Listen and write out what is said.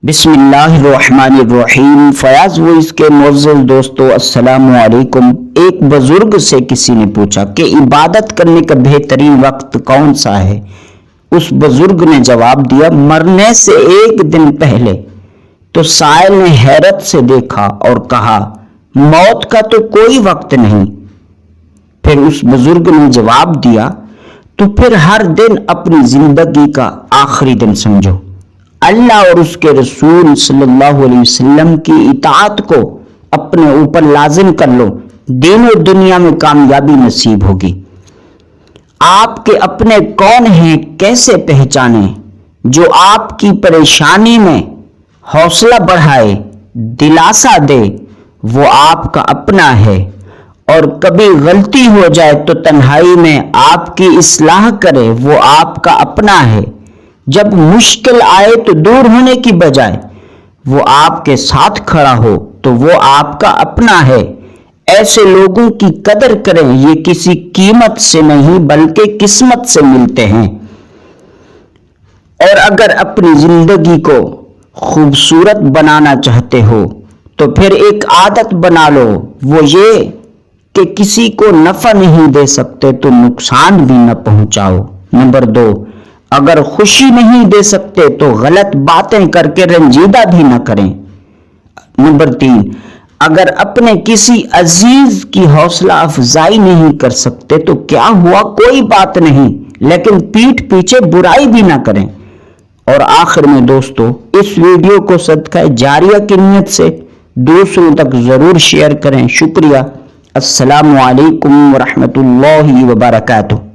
بسم اللہ الرحمن الرحیم۔ فیاض وائس کے معزز دوستو، السلام علیکم۔ ایک بزرگ سے کسی نے پوچھا کہ عبادت کرنے کا بہترین وقت کون سا ہے؟ اس بزرگ نے جواب دیا، مرنے سے ایک دن پہلے۔ تو سائل نے حیرت سے دیکھا اور کہا، موت کا تو کوئی وقت نہیں۔ پھر اس بزرگ نے جواب دیا، تو پھر ہر دن اپنی زندگی کا آخری دن سمجھو۔ اللہ اور اس کے رسول صلی اللہ علیہ وسلم کی اطاعت کو اپنے اوپر لازم کر لو، دین و دنیا میں کامیابی نصیب ہوگی۔ آپ کے اپنے کون ہیں کیسے پہچانیں؟ جو آپ کی پریشانی میں حوصلہ بڑھائے، دلاسا دے، وہ آپ کا اپنا ہے۔ اور کبھی غلطی ہو جائے تو تنہائی میں آپ کی اصلاح کرے، وہ آپ کا اپنا ہے۔ جب مشکل آئے تو دور ہونے کی بجائے وہ آپ کے ساتھ کھڑا ہو تو وہ آپ کا اپنا ہے۔ ایسے لوگوں کی قدر کریں، یہ کسی قیمت سے نہیں بلکہ قسمت سے ملتے ہیں۔ اور اگر اپنی زندگی کو خوبصورت بنانا چاہتے ہو تو پھر ایک عادت بنا لو، وہ یہ کہ کسی کو نفع نہیں دے سکتے تو نقصان بھی نہ پہنچاؤ۔ نمبر 2، اگر خوشی نہیں دے سکتے تو غلط باتیں کر کے رنجیدہ بھی نہ کریں۔ نمبر 3، اگر اپنے کسی عزیز کی حوصلہ افزائی نہیں کر سکتے تو کیا ہوا، کوئی بات نہیں، لیکن پیٹھ پیچھے برائی بھی نہ کریں۔ اور آخر میں دوستو، اس ویڈیو کو صدقہ جاریہ کی نیت سے دوسروں تک ضرور شیئر کریں۔ شکریہ۔ السلام علیکم ورحمۃ اللہ وبرکاتہ۔